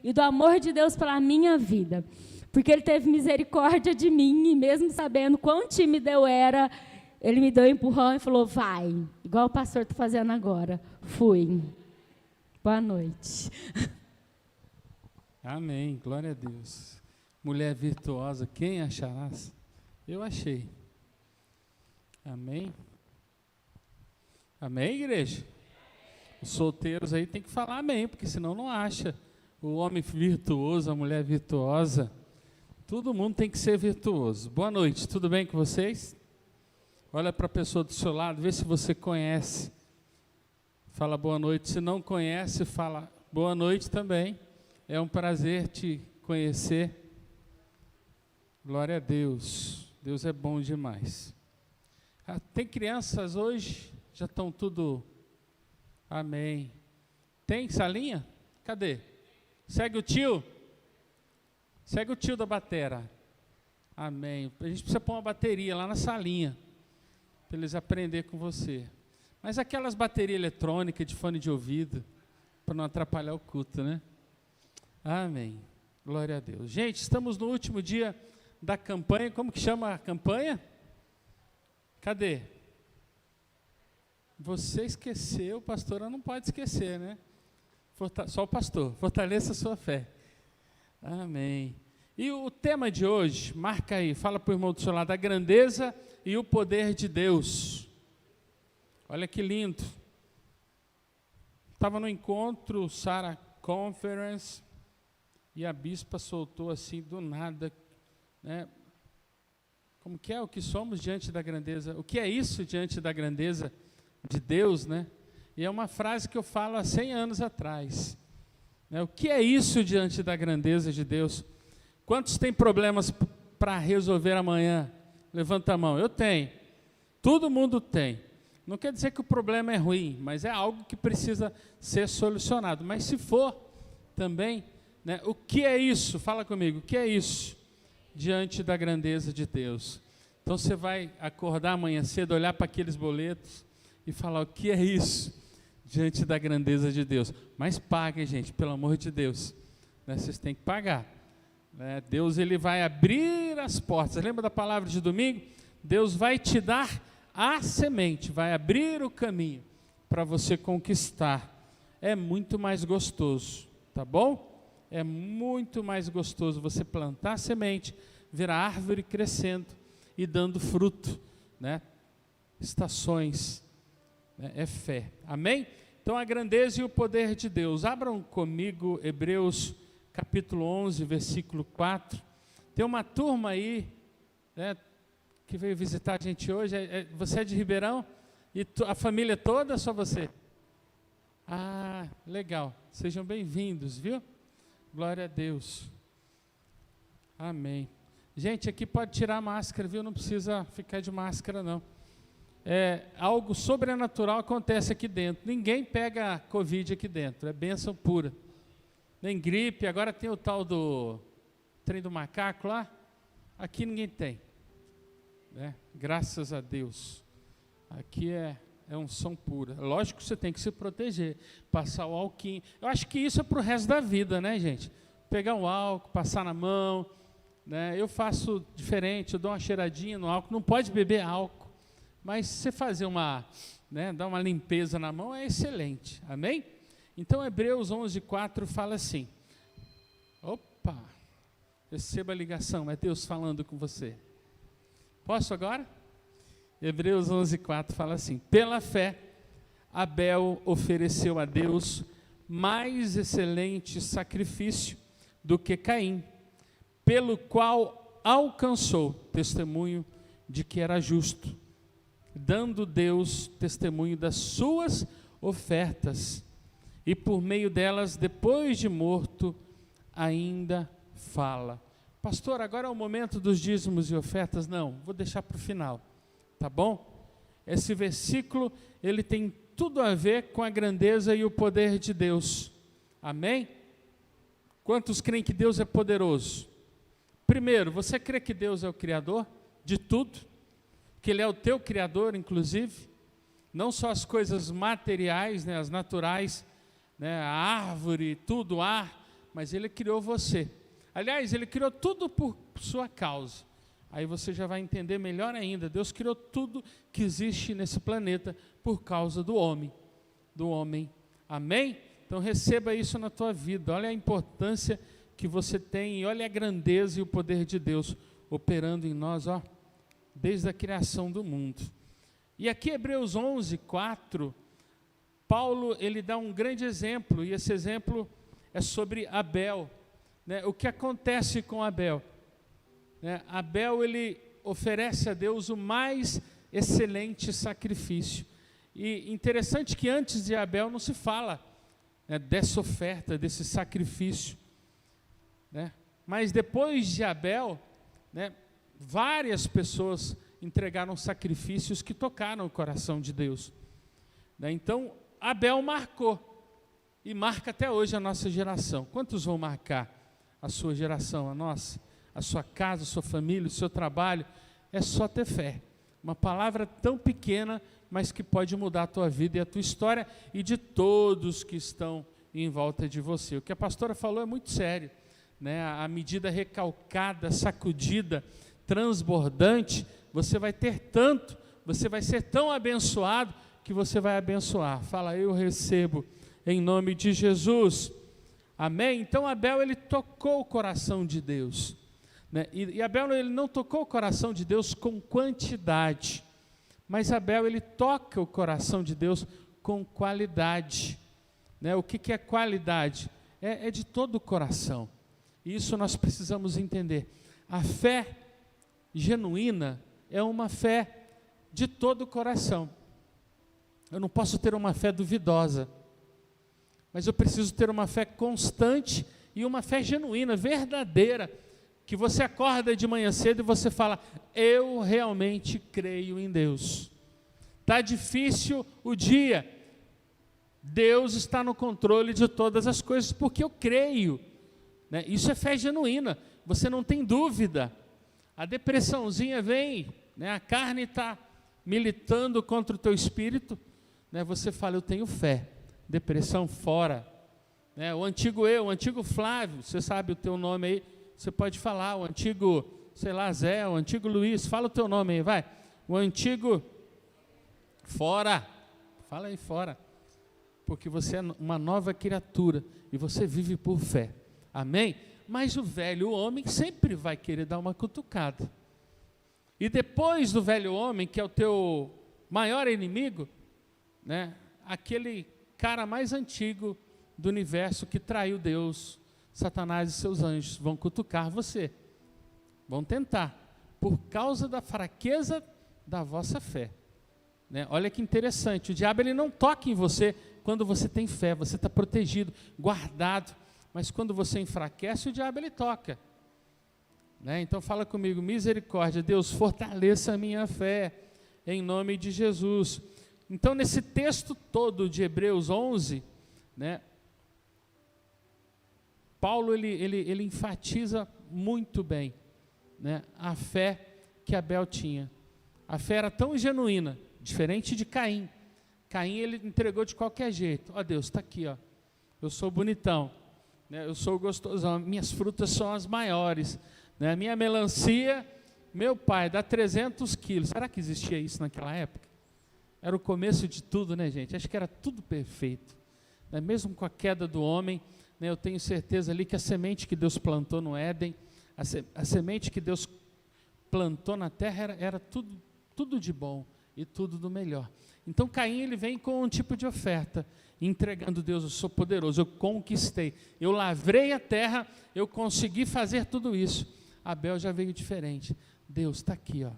e do amor de Deus pela minha vida. Porque Ele teve misericórdia de mim, e mesmo sabendo quão tímida eu era, Ele me deu um empurrão e falou, vai, igual o pastor está fazendo agora. Fui. Boa noite. Amém, glória a Deus. Mulher virtuosa, quem acharás? Eu achei. Amém? Amém, igreja? Os solteiros aí tem que falar amém, porque senão não acha. O homem virtuoso, a mulher virtuosa, todo mundo tem que ser virtuoso. Boa noite, tudo bem com vocês? Olha para a pessoa do seu lado, vê se você conhece. Fala boa noite. Se não conhece, fala boa noite também. É um prazer te conhecer. Glória a Deus. Deus é bom demais. Tem crianças hoje? Já estão tudo... Amém. Tem salinha? Cadê? Segue o tio? Segue o tio da batera. Amém. A gente precisa pôr uma bateria lá na salinha, para eles aprenderem com você. Mas aquelas baterias eletrônicas de fone de ouvido, para não atrapalhar o culto, né? Amém. Glória a Deus. Gente, estamos no último dia da campanha. Como que chama a campanha? Cadê? Você esqueceu, pastora não pode esquecer, né? Só o pastor, fortaleça a sua fé. Amém. E o tema de hoje, marca aí, fala para o irmão do seu lado, a grandeza e o poder de Deus. Olha que lindo. Estava no encontro, Sarah Conference, e a bispa soltou assim, do nada, né? Como que é o que somos diante da grandeza? O que é isso diante da grandeza de Deus, né? E é uma frase que eu falo há 100 anos atrás, né? O que é isso diante da grandeza de Deus? Quantos têm problemas para resolver amanhã? Levanta a mão. Eu tenho. Todo mundo tem. Não quer dizer que o problema é ruim, mas é algo que precisa ser solucionado. Mas se for também, né, o que é isso? Fala comigo. O que é isso diante da grandeza de Deus? Então você vai acordar amanhã cedo, olhar para aqueles boletos e falar, o que é isso diante da grandeza de Deus? Mas pague, gente, pelo amor de Deus, né? Vocês têm que pagar, né? Deus, Ele vai abrir as portas. Lembra da palavra de domingo? Deus vai te dar a semente, vai abrir o caminho para você conquistar. É muito mais gostoso, tá bom? É muito mais gostoso você plantar a semente, ver a árvore crescendo e dando fruto, né? Estações. É fé, amém? Então a grandeza e o poder de Deus. Abram comigo Hebreus capítulo 11, versículo 4. Tem uma turma aí, né, que veio visitar a gente hoje. Você é de Ribeirão? E a família toda ou só você? Ah, legal, sejam bem-vindos, viu? Glória a Deus. Amém. Gente, aqui pode tirar a máscara, viu? Não precisa ficar de máscara, não. Algo sobrenatural acontece aqui dentro. Ninguém pega Covid aqui dentro, é bênção pura. Nem gripe, agora tem o tal do trem do macaco lá. Aqui ninguém tem, né? Graças a Deus. Aqui é unção pura. Lógico que você tem que se proteger, passar o álcool. Eu acho que isso é para o resto da vida, né, gente? Pegar um álcool, passar na mão, né? Eu faço diferente, eu dou uma cheiradinha no álcool. Não pode beber álcool. Mas se você fazer dar uma limpeza na mão, é excelente, amém? Então Hebreus 11:4 fala assim, opa, receba a ligação, é Deus falando com você. Posso agora? Hebreus 11:4 fala assim, pela fé, Abel ofereceu a Deus mais excelente sacrifício do que Caim, pelo qual alcançou testemunho de que era justo, dando Deus testemunho das suas ofertas, e por meio delas, depois de morto, ainda fala. Pastor, agora é o momento dos dízimos e ofertas? Não, vou deixar para o final, tá bom? Esse versículo, ele tem tudo a ver com a grandeza e o poder de Deus, amém? Quantos creem que Deus é poderoso? Primeiro, você crê que Deus é o Criador de tudo? Que Ele é o teu Criador, inclusive, não só as coisas materiais, né, as naturais, né, a árvore, tudo, o ar, mas Ele criou você. Aliás, Ele criou tudo por sua causa. Aí você já vai entender melhor ainda. Deus criou tudo que existe nesse planeta por causa do homem. Amém? Então receba isso na tua vida. Olha a importância que você tem e olha a grandeza e o poder de Deus operando em nós, ó, desde a criação do mundo. E aqui Hebreus 11, 4, Paulo ele dá um grande exemplo, e esse exemplo é sobre Abel, né? O que acontece com Abel? Né? Abel ele oferece a Deus o mais excelente sacrifício. E interessante que antes de Abel não se fala, né, dessa oferta, desse sacrifício, né? Mas depois de Abel, né, várias pessoas entregaram sacrifícios que tocaram o coração de Deus, né? Então Abel marcou e marca até hoje a nossa geração. Quantos vão marcar a sua geração, a nossa, a sua casa, a sua família, o seu trabalho? É só ter fé. Uma palavra tão pequena, mas que pode mudar a tua vida e a tua história e de todos que estão em volta de você. O que a pastora falou é muito sério, né? A medida recalcada, sacudida, transbordante, você vai ter tanto, você vai ser tão abençoado que você vai abençoar. Fala, eu recebo em nome de Jesus. Amém? Então Abel ele tocou o coração de Deus, né? E Abel ele não tocou o coração de Deus com quantidade, mas Abel ele toca o coração de Deus com qualidade, né? O que é qualidade? É de todo o coração. E isso nós precisamos entender. A fé genuína é uma fé de todo o coração. Eu não posso ter uma fé duvidosa, mas eu preciso ter uma fé constante e uma fé genuína, verdadeira, que você acorda de manhã cedo e você fala, eu realmente creio em Deus. Está difícil o dia, Deus está no controle de todas as coisas, porque eu creio, né? Isso é fé genuína, você não tem dúvida. A depressãozinha vem, né? A carne está militando contra o teu espírito, né? Você fala, eu tenho fé, depressão fora, né? O antigo eu, o antigo Flávio, você sabe o teu nome aí, você pode falar, o antigo, sei lá, Zé, o antigo Luiz, fala o teu nome aí, vai, o antigo, fora, fala aí fora, porque você é uma nova criatura, e você vive por fé, amém? Mas o velho homem sempre vai querer dar uma cutucada, e depois do velho homem, que é o teu maior inimigo, né, aquele cara mais antigo do universo que traiu Deus, Satanás e seus anjos, vão cutucar você, vão tentar, por causa da fraqueza da vossa fé, né? Olha que interessante, o diabo ele não toca em você quando você tem fé, você está protegido, guardado, mas quando você enfraquece, o diabo ele toca, né? Então fala comigo, misericórdia, Deus, fortaleça a minha fé, em nome de Jesus. Então nesse texto todo de Hebreus 11, né, Paulo ele enfatiza muito bem, né, a fé que Abel tinha. A fé era tão genuína, diferente de Caim. Caim ele entregou de qualquer jeito. Ó Deus, está aqui, ó. Eu sou bonitão, né, eu sou gostosão, minhas frutas são as maiores, né, a minha melancia, meu pai, dá 300 quilos. Será que existia isso naquela época? Era o começo de tudo, né, gente? Acho que era tudo perfeito, né? Mesmo com a queda do homem, né, eu tenho certeza ali que a semente que Deus plantou no Éden, a semente que Deus plantou na terra era tudo de bom e tudo do melhor. Então Caim ele vem com um tipo de oferta, entregando, Deus, eu sou poderoso, eu conquistei, eu lavrei a terra, eu consegui fazer tudo isso. Abel já veio diferente. Deus está aqui, ó.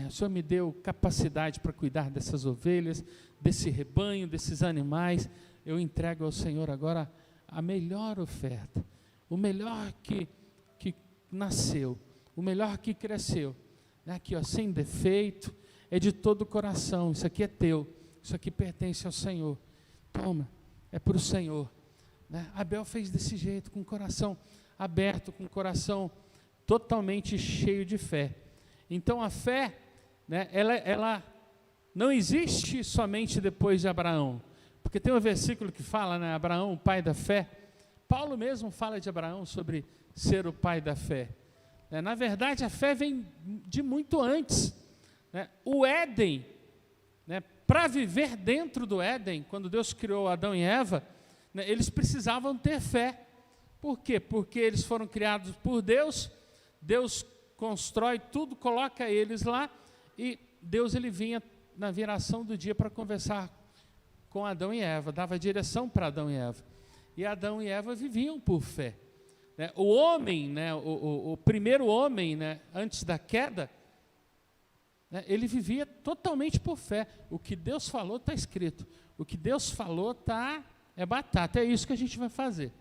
O Senhor me deu capacidade para cuidar dessas ovelhas, desse rebanho, desses animais. Eu entrego ao Senhor agora a melhor oferta, o melhor que nasceu, o melhor que cresceu. Aqui, ó, sem defeito, é de todo o coração. Isso aqui é teu, isso aqui pertence ao Senhor. Toma, é para o Senhor. Abel fez desse jeito, com o coração aberto, com o coração totalmente cheio de fé. Então a fé, né, ela não existe somente depois de Abraão, porque tem um versículo que fala, né, Abraão, o pai da fé, Paulo mesmo fala de Abraão sobre ser o pai da fé. Na verdade, a fé vem de muito antes. O Éden, para viver dentro do Éden, quando Deus criou Adão e Eva, eles precisavam ter fé. Por quê? Porque eles foram criados por Deus, Deus constrói tudo, coloca eles lá, e Deus ele vinha na viração do dia para conversar com Adão e Eva, dava direção para Adão e Eva. E Adão e Eva viviam por fé. O homem, o primeiro homem, antes da queda, ele vivia totalmente por fé. O que Deus falou está escrito. O que Deus falou é batata, é isso que a gente vai fazer.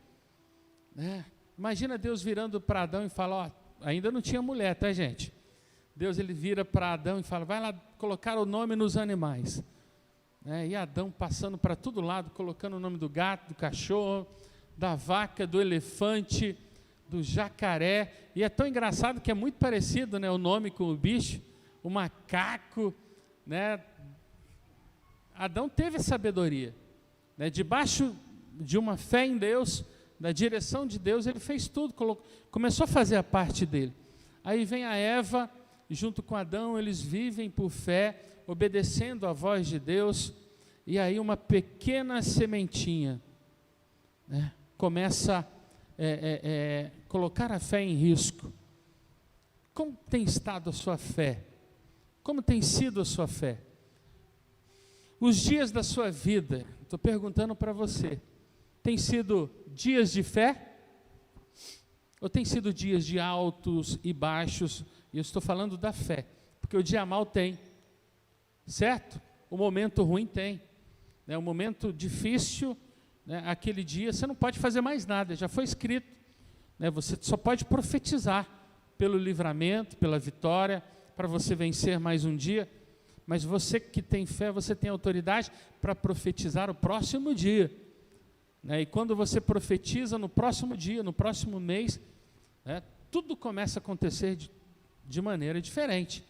Imagina Deus virando para Adão e fala, ainda não tinha mulher, tá, gente? Deus ele vira para Adão e fala, vai lá colocar o nome nos animais. E Adão passando para todo lado, colocando o nome do gato, do cachorro, da vaca, do elefante, do jacaré. E é tão engraçado que é muito parecido, o nome com o bicho, o macaco. Adão teve sabedoria. Debaixo de uma fé em Deus, da direção de Deus, ele fez tudo, começou a fazer a parte dele. Aí vem a Eva, junto com Adão, eles vivem por fé, obedecendo a voz de Deus, e aí uma pequena sementinha começa a colocar a fé em risco. Como tem estado a sua fé? Como tem sido a sua fé? Os dias da sua vida, estou perguntando para você, tem sido dias de fé? Ou tem sido dias de altos e baixos? E eu estou falando da fé, porque o dia mau tem, certo? O momento ruim tem, o momento difícil, aquele dia você não pode fazer mais nada, já foi escrito, você só pode profetizar pelo livramento, pela vitória, para você vencer mais um dia, mas você que tem fé, você tem autoridade para profetizar o próximo dia, e quando você profetiza no próximo dia, no próximo mês, tudo começa a acontecer de maneira diferente.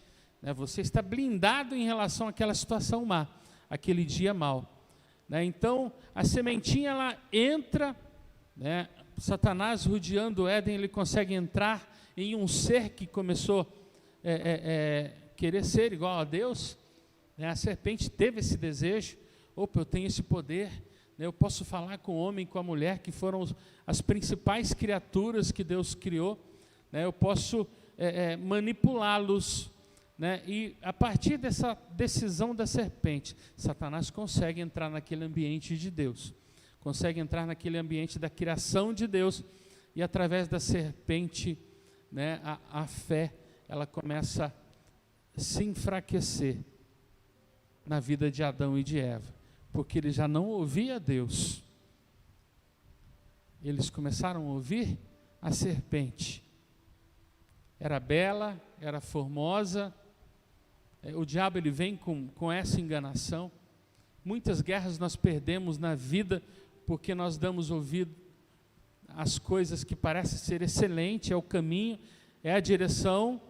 Você está blindado em relação àquela situação má, aquele dia mau. Então, a sementinha ela entra, Satanás rodeando o Éden, ele consegue entrar em um ser que começou a querer ser igual a Deus. A serpente teve esse desejo, eu tenho esse poder, eu posso falar com o homem e com a mulher, que foram as principais criaturas que Deus criou, eu posso manipulá-los, e a partir dessa decisão da serpente, Satanás consegue entrar naquele ambiente de Deus, consegue entrar naquele ambiente da criação de Deus, e através da serpente, a fé, ela começa a se enfraquecer na vida de Adão e de Eva, porque eles já não ouviam Deus, eles começaram a ouvir a serpente. Era bela, era formosa, o diabo ele vem com essa enganação. Muitas guerras nós perdemos na vida, porque nós damos ouvido às coisas que parecem ser excelentes, é o caminho, é a direção,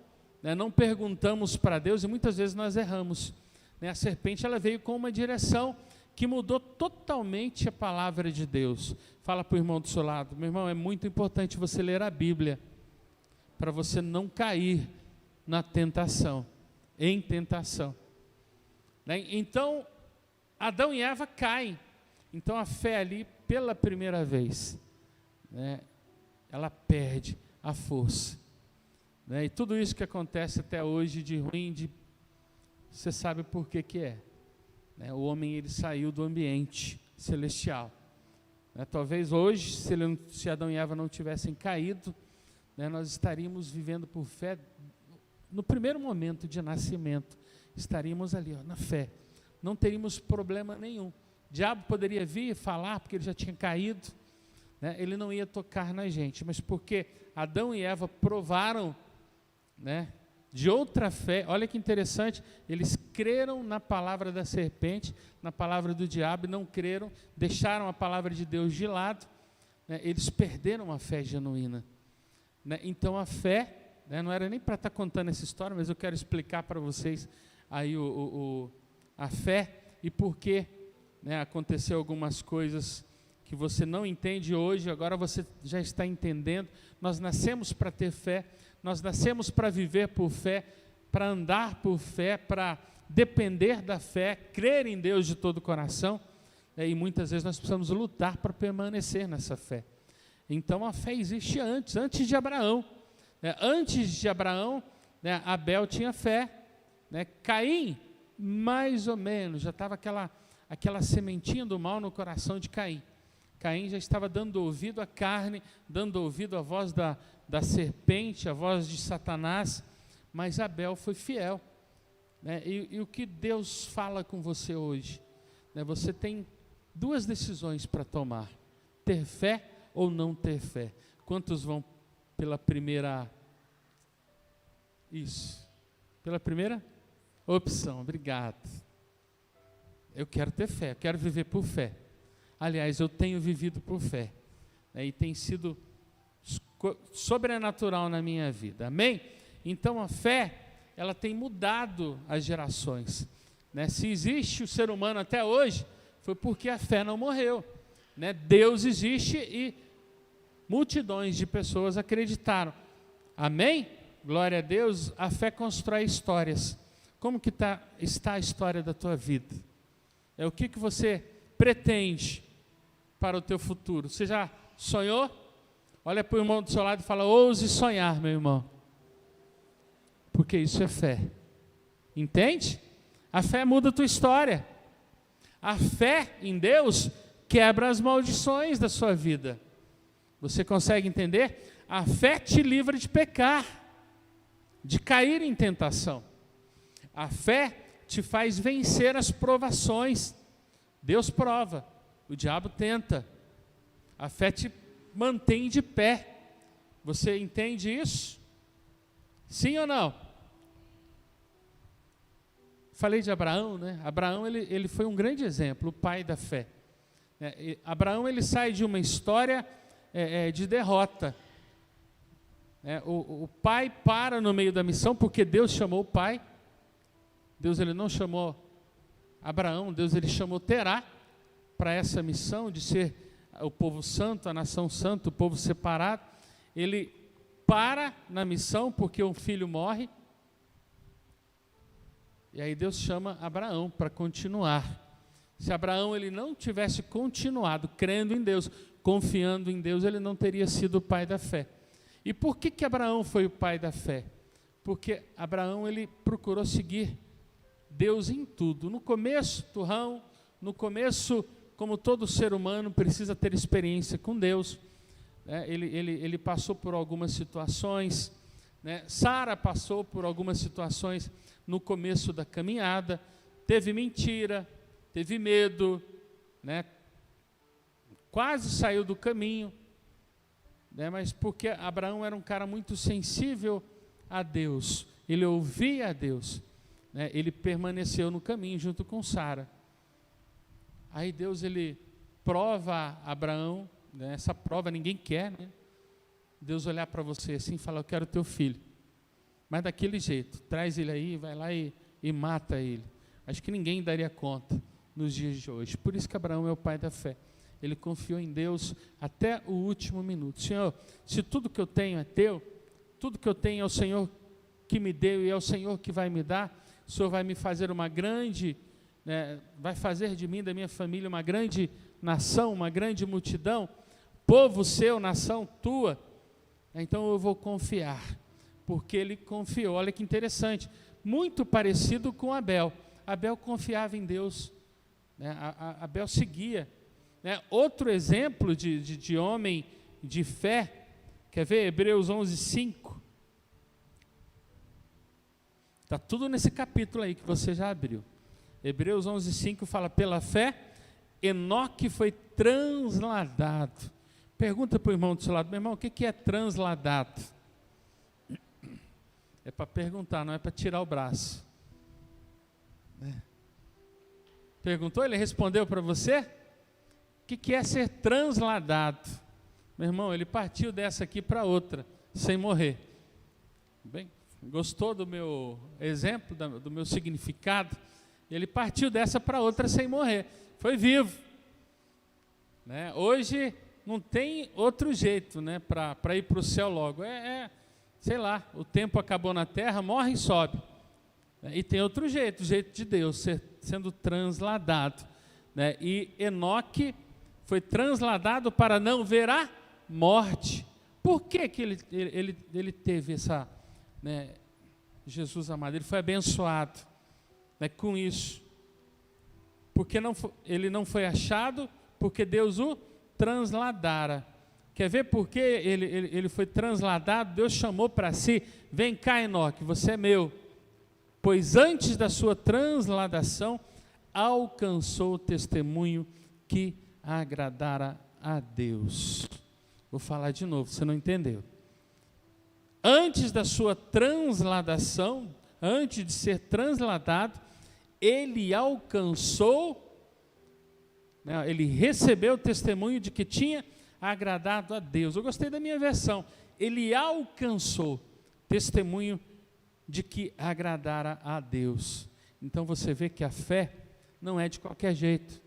não perguntamos para Deus e muitas vezes nós erramos. A serpente ela veio com uma direção que mudou totalmente a palavra de Deus. Fala para o irmão do seu lado, meu irmão, é muito importante você ler a Bíblia, para você não cair na tentação, em tentação. Então, Adão e Eva caem. Então, a fé ali, pela primeira vez, ela perde a força. E tudo isso que acontece até hoje de ruim, você sabe por que é. O homem ele saiu do ambiente celestial. Talvez hoje, se Adão e Eva não tivessem caído, nós estaríamos vivendo por fé, no primeiro momento de nascimento, estaríamos ali, na fé, não teríamos problema nenhum. O diabo poderia vir e falar, porque ele já tinha caído, ele não ia tocar na gente, mas porque Adão e Eva provaram, de outra fé, olha que interessante, eles creram na palavra da serpente, na palavra do diabo, e não creram, deixaram a palavra de Deus de lado, eles perderam a fé genuína. Então a fé, não era nem para estar contando essa história, mas eu quero explicar para vocês aí a fé e por que aconteceu algumas coisas que você não entende hoje, agora você já está entendendo. Nós nascemos para ter fé, nós nascemos para viver por fé, para andar por fé, para depender da fé, crer em Deus de todo o coração, e muitas vezes nós precisamos lutar para permanecer nessa fé. Então a fé existe antes de Abraão. Antes de Abraão, Abel tinha fé, Caim, mais ou menos, já estava aquela sementinha do mal no coração de Caim. Caim já estava dando ouvido à carne, dando ouvido à voz da serpente, à voz de Satanás, mas Abel foi fiel. E o que Deus fala com você hoje? Você tem duas decisões para tomar: ter fé ou não ter fé. Quantos vão pela primeira? Isso. Pela primeira opção. Obrigado. Eu quero ter fé, eu quero viver por fé. Aliás, eu tenho vivido por fé. E tem sido sobrenatural na minha vida. Amém? Então a fé, ela tem mudado as gerações. Se existe o ser humano até hoje, foi porque a fé não morreu. Deus existe e multidões de pessoas acreditaram. Amém? Glória a Deus. A fé constrói histórias. Como que está a história da tua vida? O que você pretende para o teu futuro? Você já sonhou? Olha para o irmão do seu lado e fala: ouse sonhar, meu irmão. Porque isso é fé. Entende? A fé muda a tua história. A fé em Deus quebra as maldições da sua vida. Você consegue entender? A fé te livra de pecar, de cair em tentação. A fé te faz vencer as provações. Deus prova, o diabo tenta. A fé te mantém de pé. Você entende isso? Sim ou não? Falei de Abraão, Abraão ele foi um grande exemplo, o pai da fé. Abraão ele sai de uma história de derrota. O pai para no meio da missão, porque Deus chamou o pai. Deus ele não chamou Abraão, Deus ele chamou Terá para essa missão de ser o povo santo, a nação santa, o povo separado. Ele para na missão porque um filho morre. E aí Deus chama Abraão para continuar. Se Abraão ele não tivesse continuado crendo em Deus, confiando em Deus, ele não teria sido o pai da fé. E por que Abraão foi o pai da fé? Porque Abraão ele procurou seguir Deus em tudo. No começo, turrão, no começo, como todo ser humano precisa ter experiência com Deus, ele passou por algumas situações, Sara passou por algumas situações no começo da caminhada, teve mentira, teve medo, quase saiu do caminho, mas porque Abraão era um cara muito sensível a Deus, ele ouvia a Deus, ele permaneceu no caminho junto com Sara. Aí Deus ele prova Abraão, essa prova ninguém quer, Deus olhar para você assim e falar: eu quero teu filho, mas daquele jeito, traz ele aí, vai lá e mata ele. Acho que ninguém daria conta nos dias de hoje. Por isso que Abraão é o pai da fé. Ele confiou em Deus até o último minuto. Senhor, se tudo que eu tenho é teu, tudo que eu tenho é o Senhor que me deu e é o Senhor que vai me dar, o Senhor vai me fazer uma grande, vai fazer de mim, da minha família, uma grande nação, uma grande multidão, povo seu, nação tua, então eu vou confiar, porque ele confiou. Olha que interessante, muito parecido com Abel. Abel confiava em Deus, Abel seguia. Outro exemplo de homem de fé, quer ver? Hebreus 11:5. Está tudo nesse capítulo aí que você já abriu. Hebreus 11:5 fala: pela fé, Enoque foi transladado. Pergunta para o irmão do seu lado: meu irmão, o que é transladado? É para perguntar, não é para tirar o braço. Perguntou, ele respondeu para você? O que é ser transladado? Meu irmão, ele partiu dessa aqui para outra, sem morrer. Bem, gostou do meu exemplo, do meu significado? Ele partiu dessa para outra sem morrer, foi vivo. né? Hoje não tem outro jeito, né, para ir para o céu logo. Sei lá, o tempo acabou na terra, morre e sobe. E tem outro jeito, o jeito de Deus, sendo transladado, né? E Enoque foi transladado para não ver a morte. Por que ele teve essa, né, Jesus amado, ele foi abençoado, né, com isso? Porque ele não foi achado, porque Deus o transladara. Quer ver por que ele foi transladado? Deus chamou para si: vem cá, Enoque, você é meu. Pois antes da sua transladação, alcançou o testemunho que agradara a Deus. Vou falar de novo, você não entendeu. Antes da sua transladação, antes de ser transladado, ele alcançou, né, ele recebeu o testemunho de que tinha agradado a Deus. Eu gostei da minha versão. Ele alcançou testemunho de que agradara a Deus. Então você vê que a fé não é de qualquer jeito.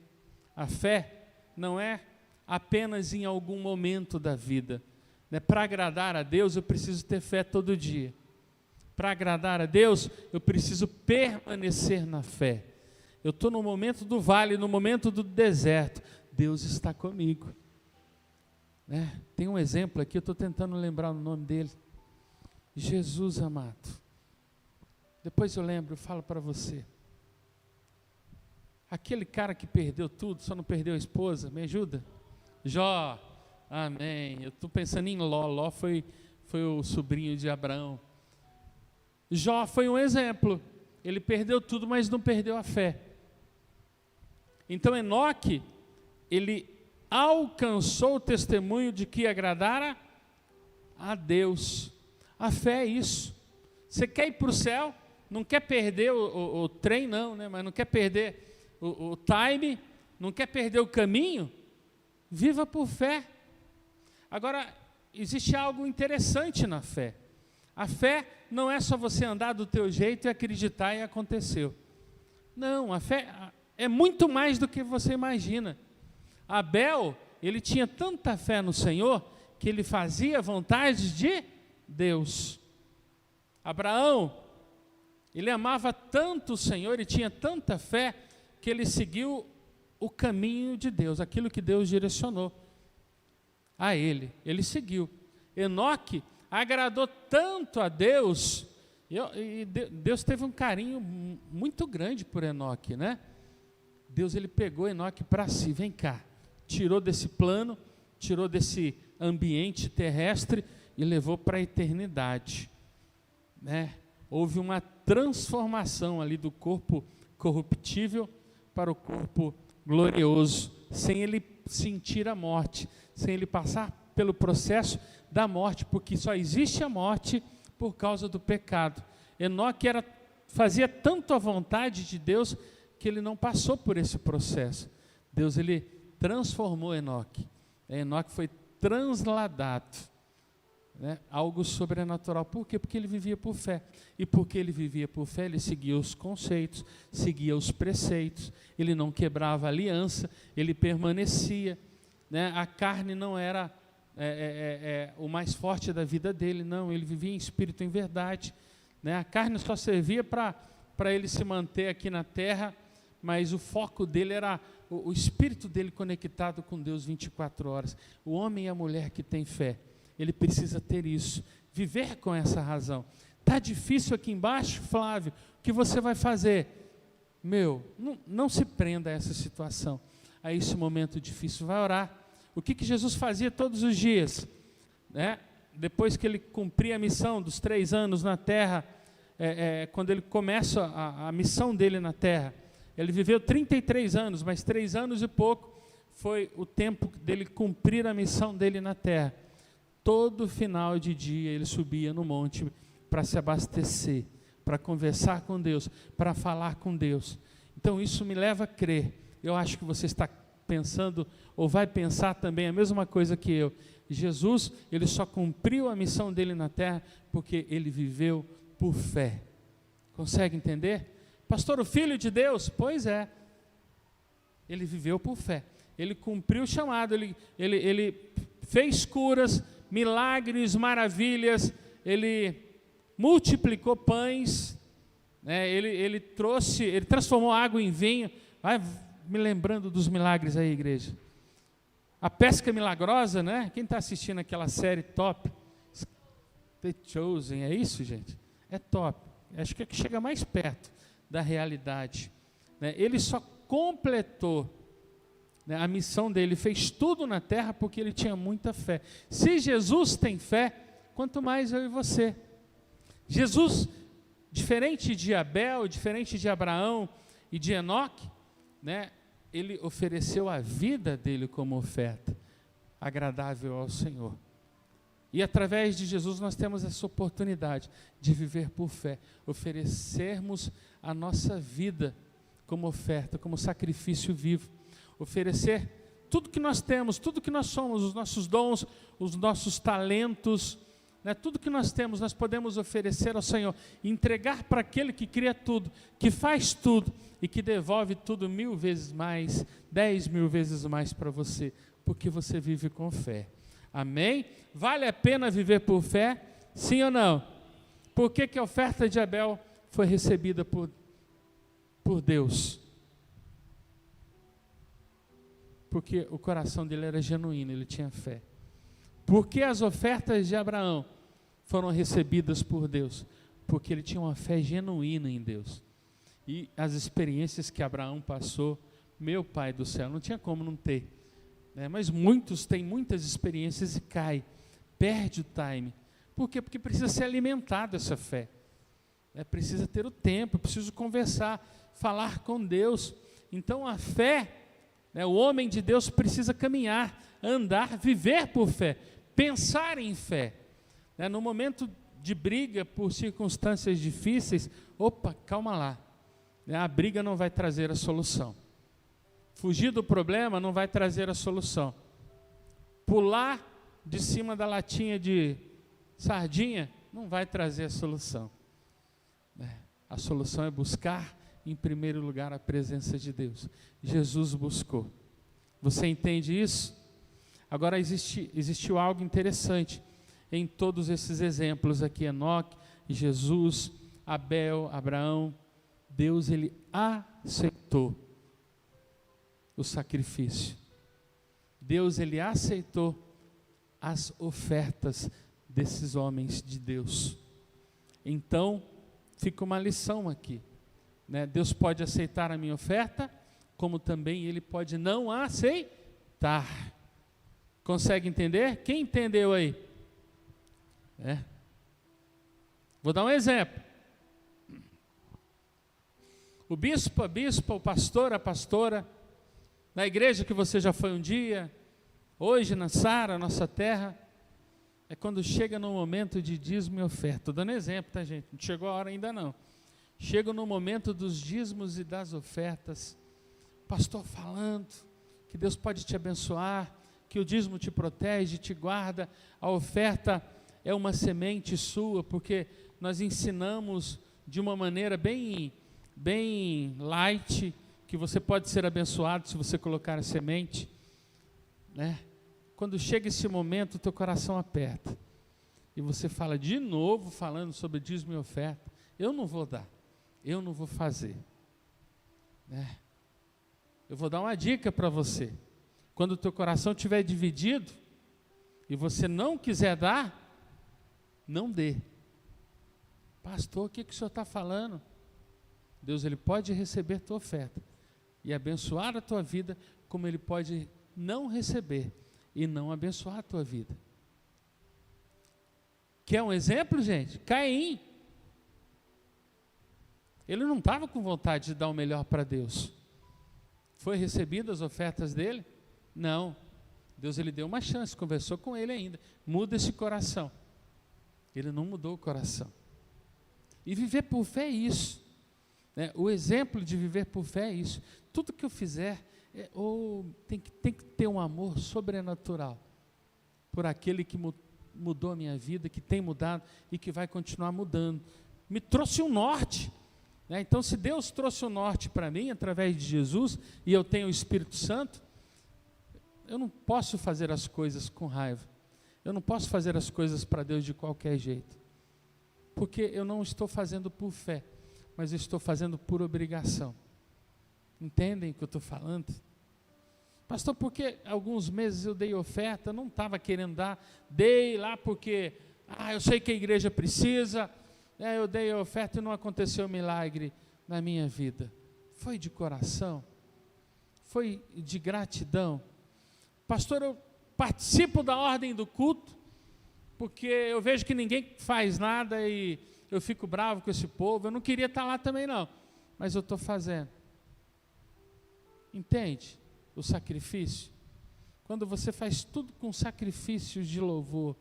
A fé não é apenas em algum momento da vida, né? Para agradar a Deus eu preciso ter fé todo dia. Para agradar a Deus eu preciso permanecer na fé. Eu estou no momento do vale, no momento do deserto, Deus está comigo, né? Tem um exemplo aqui, eu estou tentando lembrar o nome dele. Jesus amado. Depois eu lembro, eu falo para você. Aquele cara que perdeu tudo, só não perdeu a esposa, me ajuda? Jó, amém. Eu estou pensando em Ló. Ló foi o sobrinho de Abraão. Jó foi um exemplo. Ele perdeu tudo, mas não perdeu a fé. Então Enoque, ele alcançou o testemunho de que agradara a Deus. A fé é isso. Você quer ir para o céu? Não quer perder o trem, não, né? Mas não quer perder o time, não quer perder o caminho? Viva por fé. Agora, existe algo interessante na fé. A fé não é só você andar do teu jeito e acreditar e aconteceu. Não, a fé é muito mais do que você imagina. Abel, ele tinha tanta fé no Senhor que ele fazia a vontade de Deus. Abraão, ele amava tanto o Senhor e tinha tanta fé que ele seguiu o caminho de Deus, aquilo que Deus direcionou a ele. Ele seguiu. Enoque agradou tanto a Deus, e Deus teve um carinho muito grande por Enoque, né? Deus, ele pegou Enoque para si, vem cá, tirou desse plano, tirou desse ambiente terrestre e levou para a eternidade, né? Houve uma transformação ali do corpo corruptível para o corpo glorioso, sem ele sentir a morte, sem ele passar pelo processo da morte, porque só existe a morte por causa do pecado. Enoque fazia tanto a vontade de Deus que ele não passou por esse processo. Deus, ele transformou Enoque. Enoque foi transladado, né? Algo sobrenatural. Por quê? Porque ele vivia por fé. E porque ele vivia por fé, ele seguia os conceitos, seguia os preceitos, ele não quebrava a aliança, ele permanecia, né? A carne não era o mais forte da vida dele, não, ele vivia em espírito, em verdade, né? A carne só servia para ele se manter aqui na terra, mas o foco dele era o espírito dele conectado com Deus 24 horas. O homem e a mulher que tem fé, ele precisa ter isso, viver com essa razão. Está difícil aqui embaixo, Flávio, o que você vai fazer? Não se prenda a essa situação, a esse momento difícil, vai orar. O que Jesus fazia todos os dias, né? Depois que ele cumpria a missão dos 3 anos na terra, quando ele começa a missão dele na terra, ele viveu 33 anos, mas 3 anos e pouco foi o tempo dele cumprir a missão dele na terra. Todo final de dia ele subia no monte para se abastecer, para conversar com Deus, para falar com Deus. Então isso me leva a crer. Eu acho que você está pensando, ou vai pensar também a mesma coisa que eu. Jesus, ele só cumpriu a missão dele na terra porque ele viveu por fé. Consegue entender? Pastor, o Filho de Deus? Pois é. Ele viveu por fé. ele cumpriu o chamado, ele fez curas, milagres, maravilhas, ele multiplicou pães, né? Ele transformou água em vinho. Vai me lembrando dos milagres aí, igreja. A pesca milagrosa, né? Quem está assistindo aquela série top? The Chosen, é isso, gente? É top. Acho que é que chega mais perto da realidade, né? Ele só completou, né, a missão dele, fez tudo na terra porque ele tinha muita fé. Se Jesus tem fé, quanto mais eu e você. Jesus, diferente de Abel, diferente de Abraão e de Enoque, né, ele ofereceu a vida dele como oferta, agradável ao Senhor. E através de Jesus nós temos essa oportunidade de viver por fé, oferecermos a nossa vida como oferta, como sacrifício vivo, oferecer tudo que nós temos, tudo que nós somos, os nossos dons, os nossos talentos, né, tudo que nós temos, nós podemos oferecer ao Senhor, entregar para aquele que cria tudo, que faz tudo e que devolve tudo 1000 vezes mais, 10.000 vezes mais para você, porque você vive com fé. Amém? Vale a pena viver por fé? Sim ou não? Por que a oferta de Abel foi recebida por Deus? Porque o coração dele era genuíno, ele tinha fé. Por que as ofertas de Abraão foram recebidas por Deus? Porque ele tinha uma fé genuína em Deus. E as experiências que Abraão passou, meu Pai do céu, não tinha como não ter. Mas muitos têm muitas experiências e caem, perde o time. Por quê? Porque precisa ser alimentado essa fé. Precisa ter o tempo, preciso conversar, falar com Deus. Então a fé, o homem de Deus precisa caminhar, andar, viver por fé, pensar em fé. No momento de briga por circunstâncias difíceis, opa, calma lá. A briga não vai trazer a solução. Fugir do problema não vai trazer a solução. Pular de cima da latinha de sardinha não vai trazer a solução. A solução é buscar, em primeiro lugar, a presença de Deus. Jesus buscou. Você entende isso? Agora existiu algo interessante em todos esses exemplos aqui, Enoque, Jesus, Abel, Abraão. Deus, ele aceitou o sacrifício. Deus, ele aceitou as ofertas desses homens de Deus. Então, fica uma lição aqui, Deus pode aceitar a minha oferta, como também ele pode não aceitar. Consegue entender? Quem entendeu aí? Vou dar um exemplo. O bispo, a bispa, o pastor, a pastora, na igreja que você já foi um dia, hoje na Sara, nossa terra, é quando chega no momento de dízimo e oferta. Estou dando exemplo, tá, gente? Não chegou a hora ainda não. Chega no momento dos dízimos e das ofertas, pastor falando que Deus pode te abençoar, que o dízimo te protege, te guarda, a oferta é uma semente sua, porque nós ensinamos de uma maneira bem light, que você pode ser abençoado se você colocar a semente, Quando chega esse momento, o teu coração aperta, e você fala de novo, falando sobre dízimo e oferta, eu não vou dar, eu não vou fazer, Eu vou dar uma dica para você, quando o teu coração estiver dividido, e você não quiser dar, não dê. Pastor, o que o senhor está falando? Deus, ele pode receber a tua oferta e abençoar a tua vida, como ele pode não receber e não abençoar a tua vida. Quer um exemplo, gente? Caim. Ele não estava com vontade de dar o melhor para Deus. Foi recebido as ofertas dele? Não. Deus, ele deu uma chance, conversou com ele ainda. Muda esse coração. Ele não mudou o coração. E viver por fé é isso. O exemplo de viver por fé é isso. Tudo que eu fizer, tem que ter um amor sobrenatural por aquele que mudou a minha vida, que tem mudado e que vai continuar mudando. Me trouxe um norte. Então, se Deus trouxe o norte para mim, através de Jesus, e eu tenho o Espírito Santo, eu não posso fazer as coisas com raiva. Eu não posso fazer as coisas para Deus de qualquer jeito. Porque eu não estou fazendo por fé, mas eu estou fazendo por obrigação. Entendem o que eu estou falando? Pastor, porque alguns meses eu dei oferta, não estava querendo dar, dei lá porque, eu sei que a igreja precisa, eu dei a oferta e não aconteceu milagre na minha vida. Foi de coração? Foi de gratidão? Pastor, eu participo da ordem do culto, porque eu vejo que ninguém faz nada e eu fico bravo com esse povo, eu não queria estar lá também não, mas eu estou fazendo. Entende o sacrifício? Quando você faz tudo com sacrifícios de louvor,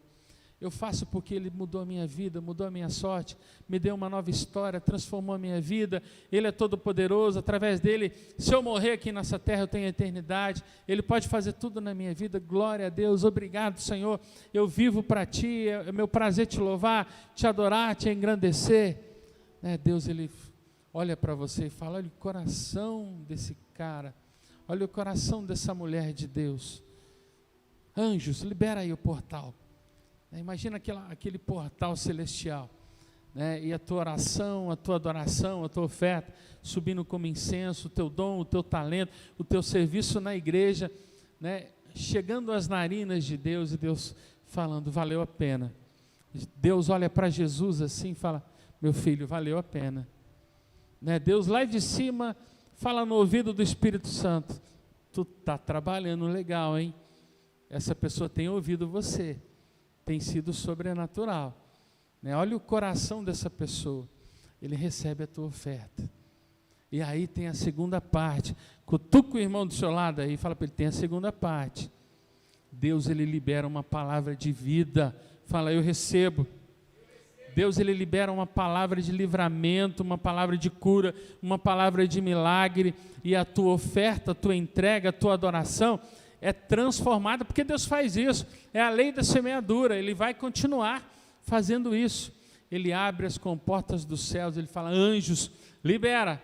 eu faço porque Ele mudou a minha vida, mudou a minha sorte, me deu uma nova história, transformou a minha vida, Ele é todo poderoso, através dEle, se eu morrer aqui nessa terra, eu tenho a eternidade, Ele pode fazer tudo na minha vida, glória a Deus, obrigado Senhor, eu vivo para Ti, é meu prazer Te louvar, Te adorar, Te engrandecer. Deus, Ele olha para você e fala, olha o coração desse cara, olha o coração dessa mulher de Deus. Anjos, libera aí o portal. Imagina aquele portal celestial, e a tua oração, a tua adoração, a tua oferta, subindo como incenso, o teu dom, o teu talento, o teu serviço na igreja, chegando às narinas de Deus, e Deus falando, valeu a pena. Deus olha para Jesus assim e fala, meu filho, valeu a pena. Deus lá de cima fala no ouvido do Espírito Santo, tu está trabalhando legal, hein? Essa pessoa tem ouvido você. Tem sido sobrenatural. Olha o coração dessa pessoa. Ele recebe a tua oferta. E aí tem a segunda parte. Cutuca o irmão do seu lado aí e fala para ele, tem a segunda parte. Deus, Ele libera uma palavra de vida. Fala, eu recebo. Deus, Ele libera uma palavra de livramento, uma palavra de cura, uma palavra de milagre. E a tua oferta, a tua entrega, a tua adoração é transformada, porque Deus faz isso, é a lei da semeadura, Ele vai continuar fazendo isso. Ele abre as comportas dos céus, Ele fala, anjos, libera,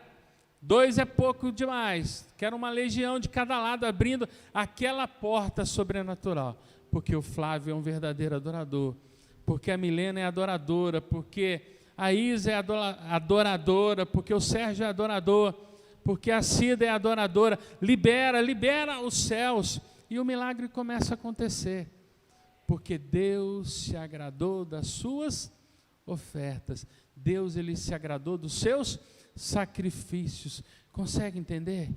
2 é pouco demais, quero uma legião de cada lado, abrindo aquela porta sobrenatural, porque o Flávio é um verdadeiro adorador, porque a Milena é adoradora, porque a Isa é adoradora, porque o Sérgio é adorador, porque a Cida é adoradora. Libera os céus, e o milagre começa a acontecer, porque Deus se agradou das suas ofertas, Deus, Ele se agradou dos seus sacrifícios. Consegue entender?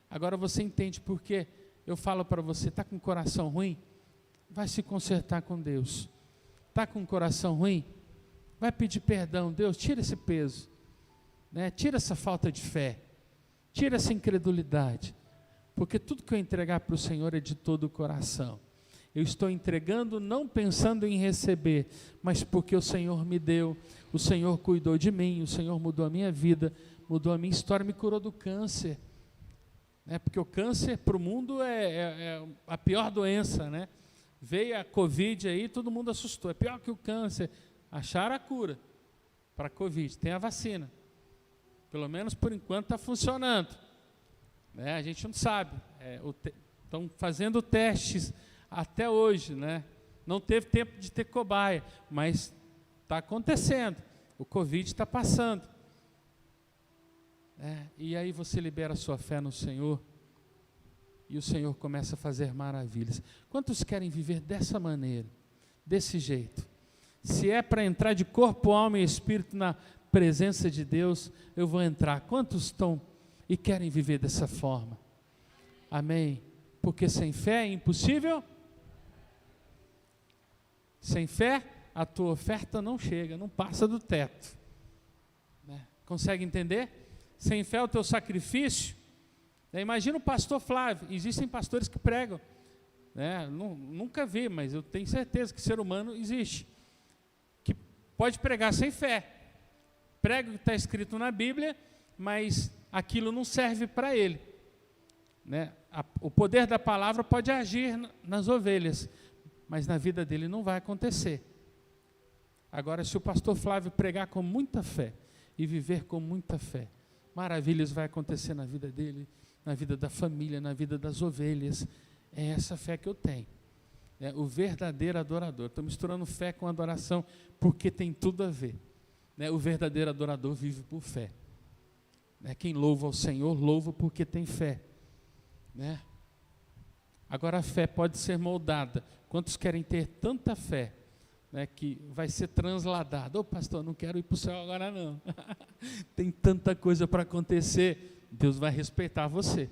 Agora você entende porque eu falo para você, está com o coração ruim? Vai se consertar com Deus. Está com o coração ruim? Vai pedir perdão. Deus, tira esse peso, tira essa falta de fé, tira essa incredulidade, porque tudo que eu entregar para o Senhor é de todo o coração. Eu estou entregando não pensando em receber, mas porque o Senhor me deu, o Senhor cuidou de mim, o Senhor mudou a minha vida, mudou a minha história, me curou do câncer. Porque o câncer para o mundo é a pior doença, Veio a Covid aí, todo mundo assustou, é pior que o câncer. Acharam a cura para a Covid, tem a vacina. Pelo menos por enquanto está funcionando. A gente não sabe. Estão fazendo testes até hoje. Não teve tempo de ter cobaia, mas está acontecendo. O Covid está passando. E aí você libera a sua fé no Senhor, e o Senhor começa a fazer maravilhas. Quantos querem viver dessa maneira, desse jeito? Se é para entrar de corpo, alma e espírito na presença de Deus, eu vou entrar. Quantos estão e querem viver dessa forma? Amém? Porque sem fé é impossível. Sem fé, a tua oferta não chega, não passa do teto. Consegue entender? Sem fé, o teu sacrifício. Imagina o pastor Flávio. Existem pastores que pregam. Nunca vi, mas eu tenho certeza que ser humano existe. Que pode pregar sem fé. Prega o que está escrito na Bíblia, mas aquilo não serve para ele. O poder da palavra pode agir nas ovelhas, mas na vida dele não vai acontecer. Agora, se o pastor Flávio pregar com muita fé e viver com muita fé, maravilhas vai acontecer na vida dele, na vida da família, na vida das ovelhas. É essa fé que eu tenho. É o verdadeiro adorador. Estou misturando fé com adoração porque tem tudo a ver. O verdadeiro adorador vive por fé. Quem louva ao Senhor, louva porque tem fé. Agora a fé pode ser moldada. Quantos querem ter tanta fé, que vai ser transladada? Ô pastor, não quero ir para o céu agora não. Tem tanta coisa para acontecer. Deus vai respeitar você.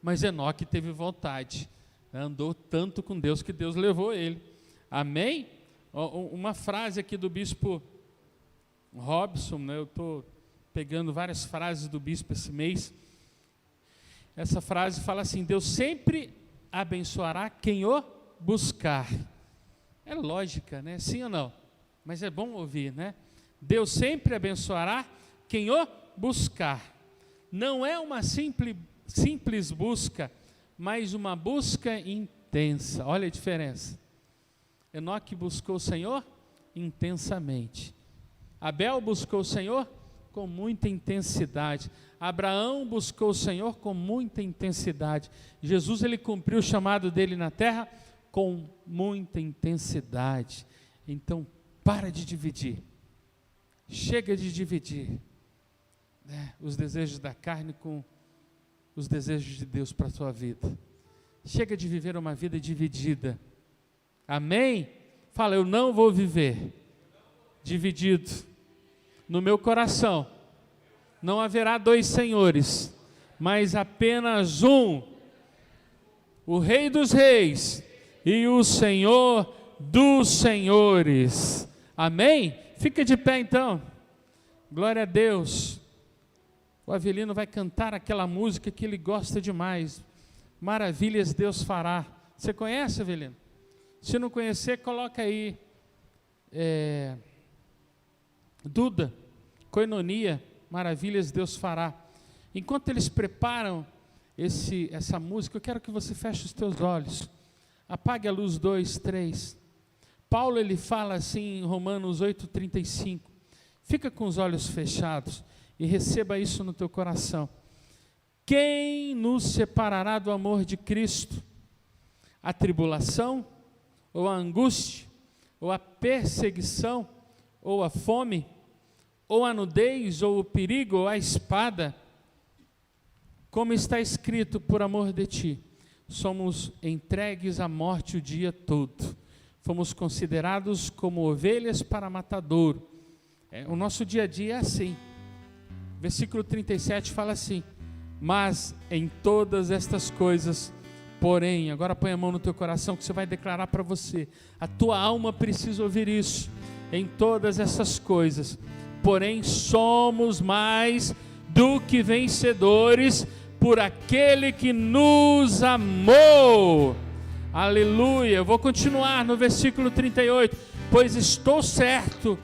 Mas Enoque teve vontade. Andou tanto com Deus que Deus levou ele. Amém? Uma frase aqui do bispo Robson, eu estou pegando várias frases do bispo esse mês. Essa frase fala assim: Deus sempre abençoará quem o buscar. É lógica, né? Sim ou não? Mas é bom ouvir, né? Deus sempre abençoará quem o buscar. Não é uma simples busca, mas uma busca intensa. Olha a diferença. Enoque buscou o Senhor intensamente. Abel buscou o Senhor com muita intensidade. Abraão buscou o Senhor com muita intensidade. Jesus, ele cumpriu o chamado dele na terra com muita intensidade. Então, para de dividir. Chega de dividir os desejos da carne com os desejos de Deus para a sua vida. Chega de viver uma vida dividida. Amém? Fala, eu não vou viver dividido. No meu coração não haverá dois senhores, mas apenas um, o Rei dos Reis e o Senhor dos Senhores. Amém? Fica de pé então. Glória a Deus. O Avelino vai cantar aquela música que ele gosta demais. Maravilhas Deus fará. Você conhece, Avelino? Se não conhecer, coloca aí. Duda, Koinonia, maravilhas Deus fará. Enquanto eles preparam essa música, eu quero que você feche os teus olhos. Apague a luz 2, 3. Paulo, ele fala assim em Romanos 8:35. Fica com os olhos fechados e receba isso no teu coração. Quem nos separará do amor de Cristo? A tribulação, ou a angústia, ou a perseguição, ou a fome, ou a nudez, ou o perigo, ou a espada? Como está escrito, por amor de ti, somos entregues à morte o dia todo. Fomos considerados como ovelhas para matadouro. O nosso dia a dia é assim. Versículo 37 fala assim: mas em todas estas coisas, porém, agora põe a mão no teu coração que você vai declarar para você. A tua alma precisa ouvir isso. Em todas essas coisas, porém, somos mais do que vencedores por aquele que nos amou. Aleluia. Eu vou continuar no versículo 38. Pois estou certo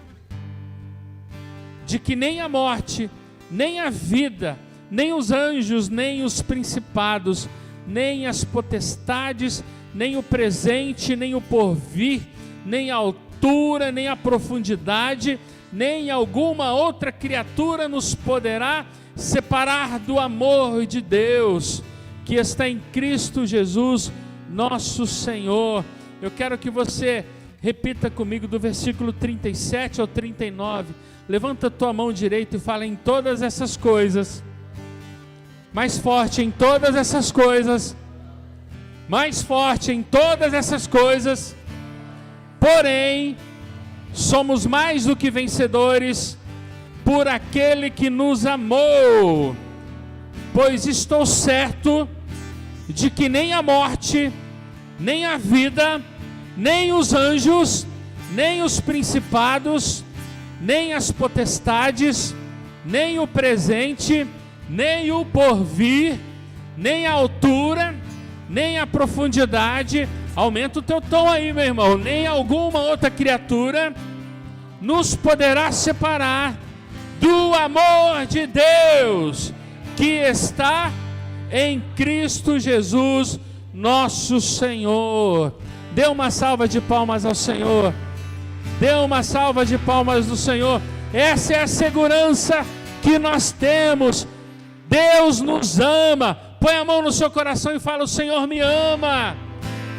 de que nem a morte, nem a vida, nem os anjos, nem os principados, nem as potestades, nem o presente, nem o porvir, nem a altura, nem a profundidade, nem alguma outra criatura nos poderá separar do amor de Deus, que está em Cristo Jesus, nosso Senhor. Eu quero que você repita comigo do versículo 37 ao 39. Levanta a tua mão direita e fala: em todas essas coisas. Mais forte, em todas essas coisas. Mais forte, em todas essas coisas. Porém, somos mais do que vencedores por aquele que nos amou. Pois estou certo de que nem a morte, nem a vida, nem os anjos, nem os principados, nem as potestades, nem o presente, nem o porvir, nem a altura, nem a profundidade, aumenta o teu tom aí, meu irmão, nem alguma outra criatura nos poderá separar do amor de Deus que está em Cristo Jesus, nosso Senhor. Dê uma salva de palmas ao Senhor. Dê uma salva de palmas do Senhor. Essa é a segurança que nós temos. Deus nos ama. Põe a mão no seu coração e fala: o Senhor me ama.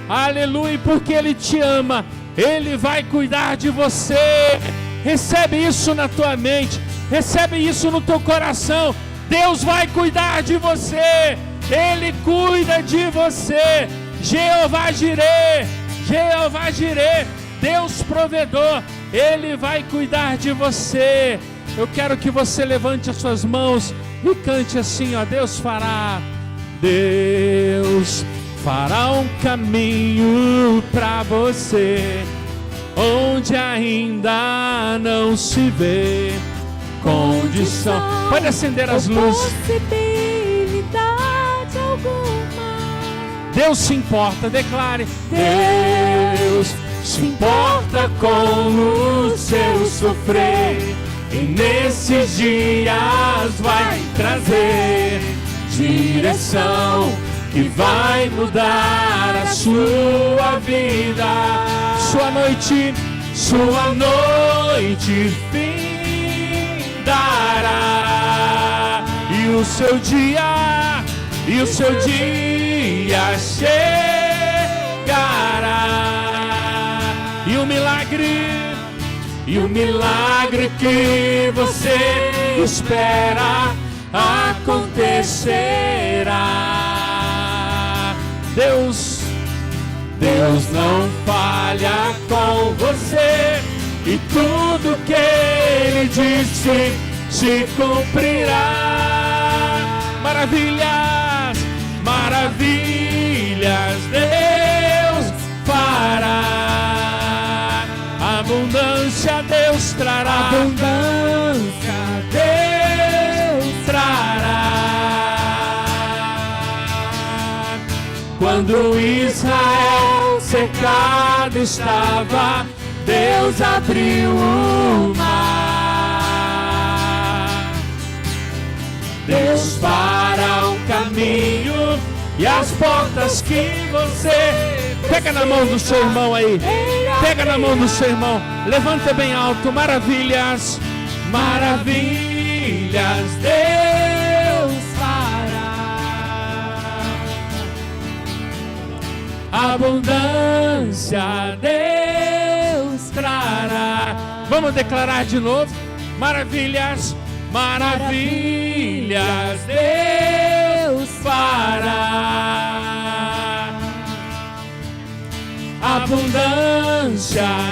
Aleluia, porque Ele te ama, Ele vai cuidar de você. Recebe isso na tua mente, recebe isso no teu coração. Deus vai cuidar de você, Ele cuida de você. Jeová Jireh, Jeová Jireh, Deus provedor, Ele vai cuidar de você. Eu quero que você levante as suas mãos e cante assim, ó: Deus fará um caminho para você, onde ainda não se vê condição. Pode acender as luzes. Possibilidade alguma. Deus se importa, declare. Deus se importa com o seu sofrer, e nesses dias vai trazer direção que vai mudar a sua vida. Sua noite findará, e o seu dia chegará, e o milagre que você espera acontecerá. Deus não falha com você, e tudo que Ele disse se cumprirá. Maravilhas, Deus fará. Abundância Deus trará. Quando Israel cercado estava, Deus abriu o mar. Deus para um caminho e as portas que você... Pega na mão do seu irmão aí. Pega na mão do seu irmão. Levanta bem alto. Maravilhas, Deus fará. Abundância Deus trará. Vamos declarar de novo. Maravilhas, Deus fará. Abundância